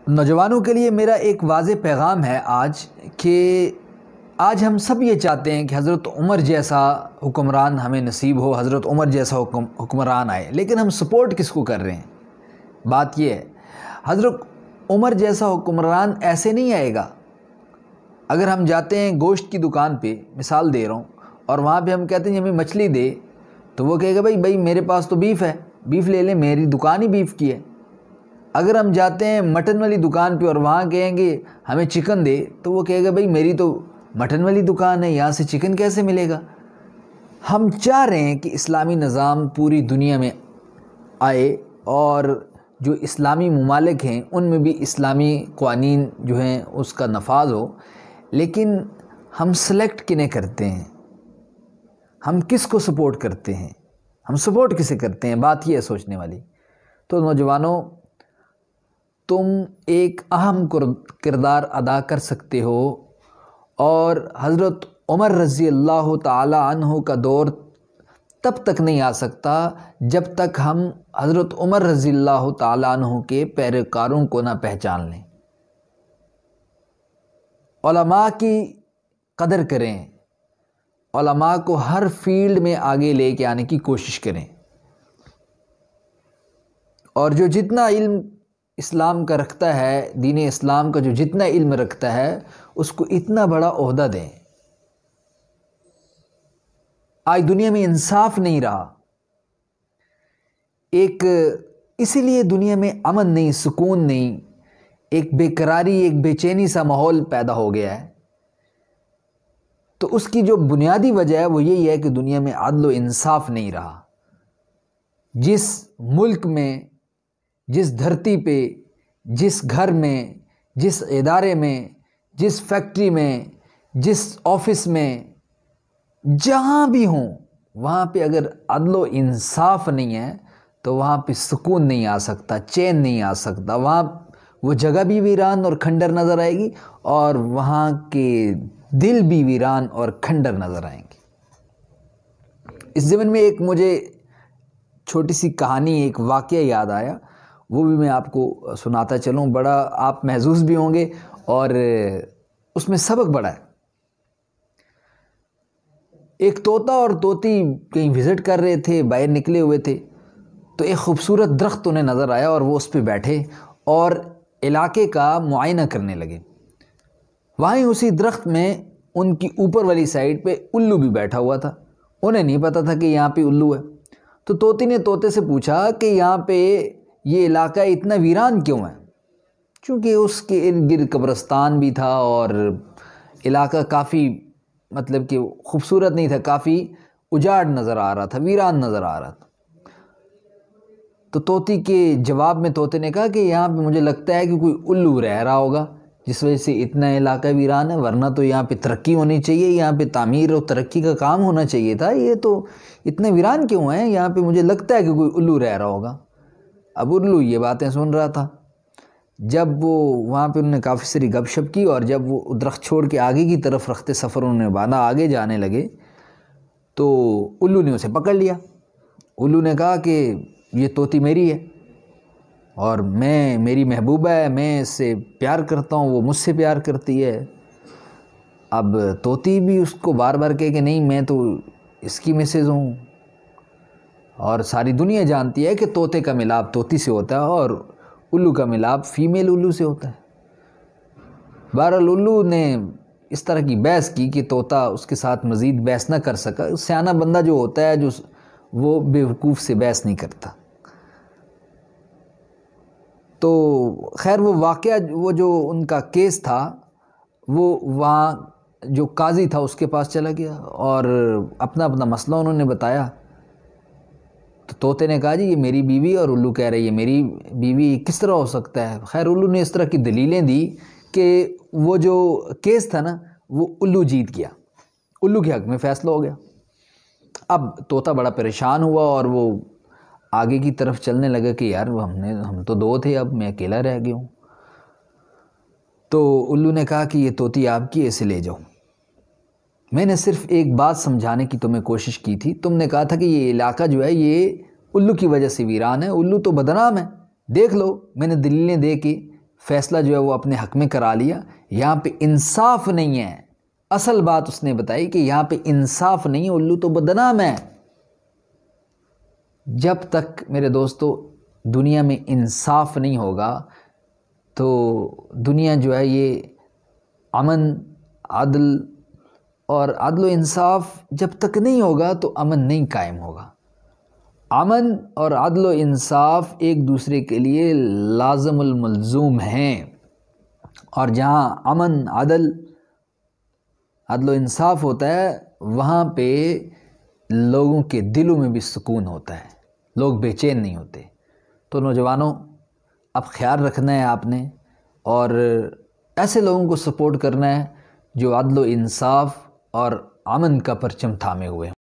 नौजवानों के लिए मेरा एक वाज़े पैगाम है आज कि आज हम सब ये चाहते हैं कि हज़रत उमर जैसा हुक्मरान हमें नसीब हो, हज़रत उमर जैसा हुक्मरान आए। लेकिन हम सपोर्ट किसको कर रहे हैं? बात ये है, हज़रत उमर जैसा हुक्मरान ऐसे नहीं आएगा। अगर हम जाते हैं गोश्त की दुकान पे, मिसाल दे रहा हूँ, और वहाँ पे हम कहते हैं हमें मछली दे, तो वो कहेगा भाई मेरे पास तो बीफ है, बीफ ले लें, मेरी दुकान ही बीफ की है। अगर हम जाते हैं मटन वाली दुकान पे और वहाँ कहेंगे हमें चिकन दे, तो वो कहेगा भाई मेरी तो मटन वाली दुकान है, यहाँ से चिकन कैसे मिलेगा। हम चाह रहे हैं कि इस्लामी निज़ाम पूरी दुनिया में आए और जो इस्लामी ममालिक हैं उनमें भी इस्लामी क़वानीन जो हैं उसका नफाज हो। लेकिन हम सेलेक्ट किन्हें करते हैं, हम किस को सपोर्ट करते हैं, हम सपोर्ट किसे करते हैं, बात ये है सोचने वाली। तो नौजवानों, तुम एक अहम किरदार अदा कर सकते हो और हज़रत उमर रज़ी अल्लाह ताला अन्हु का दौर तब तक नहीं आ सकता जब तक हम हज़रत उमर रज़ी अल्लाह ताला अन्हु के पैरोकारों को ना पहचान लें। उलमा की कदर करें, उलमा को हर फील्ड में आगे लेके आने की कोशिश करें, और जो जितना इल्म इस्लाम का रखता है, दीन इस्लाम का जो जितना इल्म रखता है, उसको इतना बड़ा ओहदा दें। आज दुनिया में इंसाफ नहीं रहा, इसीलिए दुनिया में अमन नहीं, सुकून नहीं, एक बेकरारी, एक बेचैनी सा माहौल पैदा हो गया है। तो उसकी जो बुनियादी वजह है वो यही है कि दुनिया में अदल व इंसाफ नहीं रहा। जिस मुल्क में, जिस धरती पे, जिस घर में, जिस इदारे में, जिस फैक्ट्री में, जिस ऑफिस में, जहाँ भी हों, वहाँ पे अगर अदल व इंसाफ नहीं है तो वहाँ पे सुकून नहीं आ सकता, चैन नहीं आ सकता। वहाँ वो जगह भी वीरान और खंडर नज़र आएगी और वहाँ के दिल भी वीरान और खंडर नज़र आएंगे। इस ज़मीन में एक मुझे छोटी सी कहानी, एक वाक़या याद आया, वो भी मैं आपको सुनाता चलूँ। बड़ा आप महसूस भी होंगे और उसमें सबक बड़ा है। एक तोता और तोती कहीं विज़िट कर रहे थे, बाहर निकले हुए थे, तो एक खूबसूरत दरख्त उन्हें नज़र आया और वो उस पर बैठे और इलाके का मुआयना करने लगे। वहीं उसी दरख्त में उनकी ऊपर वाली साइड पे उल्लू भी बैठा हुआ था। उन्हें नहीं पता था कि यहाँ पे उल्लू है। तो तोती ने तोते से पूछा कि यहाँ पे ये इलाका इतना वीरान क्यों है? चूँकि उसके इर्द गिर्द कब्रिस्तान भी था और इलाका काफ़ी मतलब कि खूबसूरत नहीं था, काफ़ी उजाड़ नज़र आ रहा था, वीरान नज़र आ रहा था। तो तोती के जवाब में तोते ने कहा कि यहाँ पे मुझे लगता है कि कोई उल्लू रह रहा होगा जिस वजह से इतना इलाका वीरान है, वरना तो यहाँ पे तरक्की होनी चाहिए, यहाँ पे तामीर और तरक्की का काम होना चाहिए था। ये तो इतने वीरान क्यों है? यहाँ पे मुझे लगता है कि कोई उल्लू रह रहा होगा। अब उल्लू ये बातें सुन रहा था। जब वो वहाँ पे उन्होंने काफ़ी सारी गपशप की और जब वो दरख्त छोड़ के आगे की तरफ रखते सफ़र उन्होंने बांधा, आगे जाने लगे, तो उल्लू ने उसे पकड़ लिया। उल्लू ने कहा कि ये तोती मेरी है और मेरी महबूबा है, मैं इससे प्यार करता हूँ, वो मुझसे प्यार करती है। अब तोती भी उसको बार बार कहे कि नहीं, मैं तो इसकी मिसेज़ हूँ, और सारी दुनिया जानती है कि तोते का मिलाप तोती से होता है और उल्लू का मिलाप फीमेल उल्लू से होता है। बहरहाल उल्लू ने इस तरह की बहस की कि तोता उसके साथ मज़ीद बहस ना कर सका। सियाना बंदा जो होता है, जो वो बेवकूफ़ से बहस नहीं करता। तो खैर वो वाक़या, वो जो उनका केस था, वो वहाँ जो काजी था उसके पास चला गया और अपना अपना मसला उन्होंने बताया। तो तोते ने कहा जी ये मेरी बीवी, और उल्लू कह रही है मेरी बीवी, किस तरह हो सकता है? खैर उल्लू ने इस तरह की दलीलें दी कि वो जो केस था ना, वो उल्लू जीत गया, उल्लू के हक़ में फ़ैसला हो गया। अब तोता बड़ा परेशान हुआ और वो आगे की तरफ चलने लगा कि यार हम तो दो थे, अब मैं अकेला रह गया हूँ। तो उल्लू ने कहा कि ये तोती आपकी, इसे ले जाओ। मैंने सिर्फ एक बात समझाने की तुम्हें कोशिश की थी। तुमने कहा था कि ये इलाका जो है ये उल्लू की वजह से वीरान है, उल्लू तो बदनाम है, देख लो, मैंने दलीलें दे के फ़ैसला जो है वो अपने हक़ में करा लिया। यहाँ पे इंसाफ नहीं है, असल बात उसने बताई कि यहाँ पे इंसाफ नहीं है, उल्लू तो बदनाम है। जब तक मेरे दोस्तों दुनिया में इंसाफ नहीं होगा तो दुनिया जो है ये अमन, अदल और अदल इंसाफ जब तक नहीं होगा तो अमन नहीं कायम होगा। अमन और अदल इंसाफ एक दूसरे के लिए लाज़िमुल मलज़ूम हैं, और जहाँ अमन, अदल इंसाफ होता है वहाँ पे लोगों के दिलों में भी सुकून होता है, लोग बेचैन नहीं होते। तो नौजवानों, अब ख्याल रखना है आपने और ऐसे लोगों को सपोर्ट करना है जो अदल इंसाफ और अमन का परचम थामे हुए हैं।